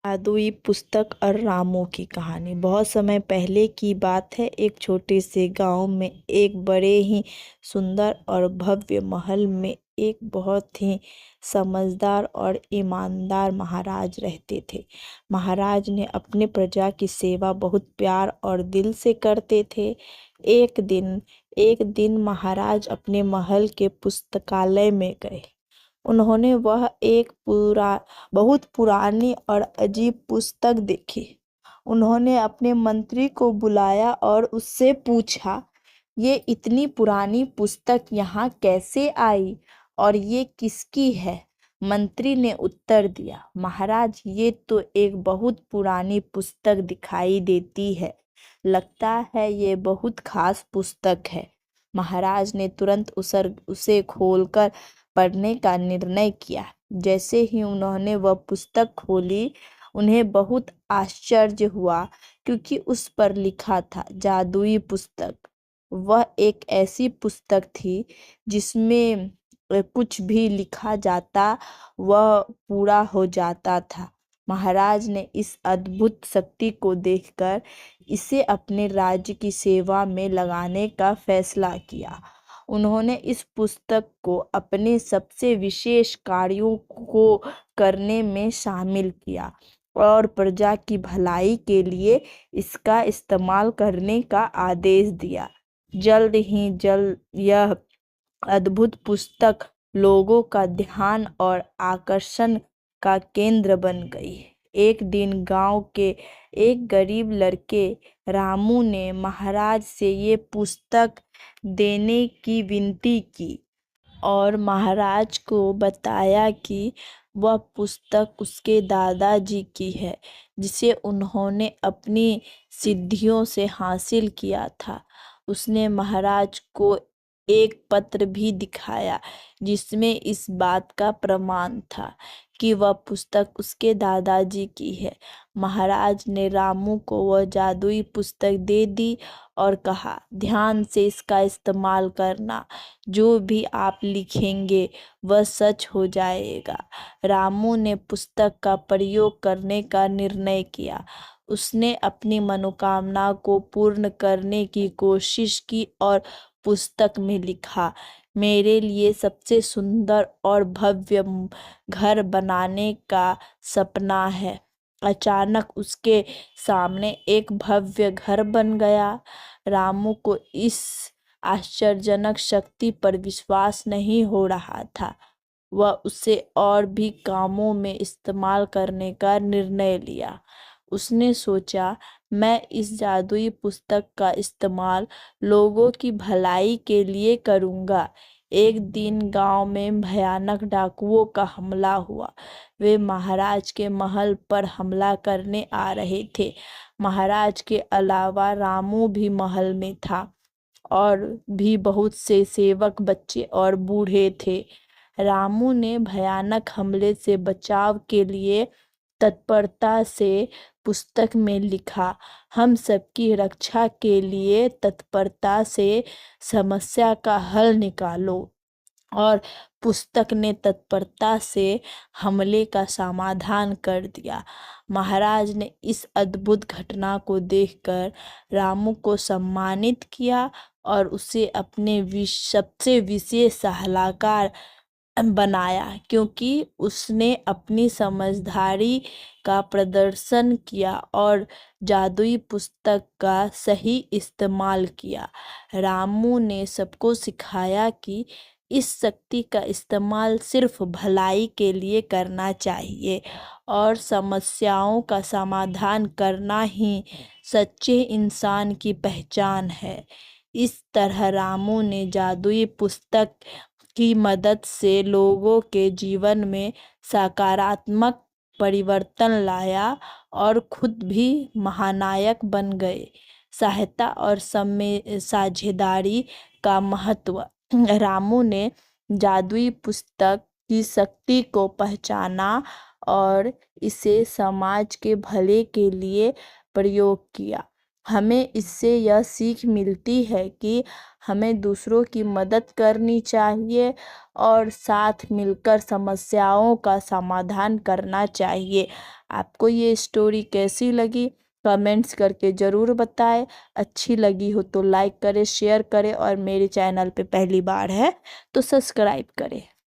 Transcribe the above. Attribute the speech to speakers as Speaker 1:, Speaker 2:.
Speaker 1: जादुई पुस्तक और रामू की कहानी। बहुत समय पहले की बात है। एक छोटे से गांव में एक बड़े ही सुंदर और भव्य महल में एक बहुत ही समझदार और ईमानदार महाराज रहते थे। महाराज ने अपने प्रजा की सेवा बहुत प्यार और दिल से करते थे। एक दिन महाराज अपने महल के पुस्तकालय में गए। उन्होंने वह एक बहुत पुरानी और अजीब पुस्तक देखी। उन्होंने अपने मंत्री को बुलाया और उससे पूछा, ये इतनी पुरानी पुस्तक यहाँ कैसे आई और ये किसकी है? मंत्री ने उत्तर दिया, महाराज, ये तो एक बहुत पुरानी पुस्तक दिखाई देती है। लगता है ये बहुत खास पुस्तक है। महाराज ने तुरंत उसे खोलकर पढ़ने का निर्णय किया। जैसे ही उन्होंने वह पुस्तक खोली, उन्हें बहुत आश्चर्य हुआ, क्योंकि उस पर लिखा था जादुई पुस्तक। वह एक ऐसी पुस्तक थी जिसमें कुछ भी लिखा जाता वह पूरा हो जाता था। महाराज ने इस अद्भुत शक्ति को देखकर इसे अपने राज्य की सेवा में लगाने का फैसला किया। उन्होंने इस पुस्तक को अपने सबसे विशेष कार्यों को करने में शामिल किया और प्रजा की भलाई के लिए इसका इस्तेमाल करने का आदेश दिया। जल्द यह अद्भुत पुस्तक लोगों का ध्यान और आकर्षण का केंद्र बन गई। एक दिन गांव के एक गरीब लड़के रामू ने महाराज से ये पुस्तक देने की विनती की और महाराज को बताया कि वह पुस्तक उसके दादाजी की है, जिसे उन्होंने अपनी सिद्धियों से हासिल किया था। उसने महाराज को एक पत्र भी दिखाया जिसमें इस बात का प्रमाण था कि वह पुस्तक उसके दादाजी की है। महाराज ने रामू को वह जादुई पुस्तक दे दी और कहा, ध्यान से इसका इस्तेमाल करना। जो भी आप लिखेंगे वह सच हो जाएगा। रामू ने पुस्तक का प्रयोग करने का निर्णय किया। उसने अपनी मनोकामना को पूर्ण करने की कोशिश की और पुस्तक में लिखा, मेरे लिए सबसे सुंदर और भव्य घर बनाने का सपना है। अचानक उसके सामने एक भव्य घर बन गया। रामू को इस आश्चर्यजनक शक्ति पर विश्वास नहीं हो रहा था। वह उसे और भी कामों में इस्तेमाल करने का निर्णय लिया। उसने सोचा, मैं इस जादुई पुस्तक का इस्तेमाल लोगों की भलाई के लिए करूँगा। एक दिन गांव में भयानक डाकुओं का हमला हुआ। वे महाराज के महल पर हमला करने आ रहे थे। महाराज के अलावा रामू भी महल में था और भी बहुत से सेवक, बच्चे और बूढ़े थे। रामू ने भयानक हमले से बचाव के लिए तत्परता से पुस्तक में लिखा, हम सबकी रक्षा के लिए तत्परता से समस्या का हल निकालो। और पुस्तक ने तत्परता से हमले का समाधान कर दिया। महाराज ने इस अद्भुत घटना को देखकर रामू को सम्मानित किया और उसे अपने सबसे विशेष सलाहकार बनाया, क्योंकि उसने अपनी समझदारी का प्रदर्शन किया और जादुई पुस्तक का सही इस्तेमाल किया। रामू ने सबको सिखाया कि इस शक्ति का इस्तेमाल सिर्फ भलाई के लिए करना चाहिए और समस्याओं का समाधान करना ही सच्चे इंसान की पहचान है। इस तरह रामू ने जादुई पुस्तक की मदद से लोगों के जीवन में सकारात्मक परिवर्तन लाया और खुद भी महानायक बन गए। सहायता और साझेदारी का महत्व। रामू ने जादुई पुस्तक की शक्ति को पहचाना और इसे समाज के भले के लिए प्रयोग किया। हमें इससे यह सीख मिलती है कि हमें दूसरों की मदद करनी चाहिए और साथ मिलकर समस्याओं का समाधान करना चाहिए। आपको ये स्टोरी कैसी लगी कमेंट्स करके ज़रूर बताएं। अच्छी लगी हो तो लाइक करें, शेयर करें और मेरे चैनल पे पहली बार है तो सब्सक्राइब करें।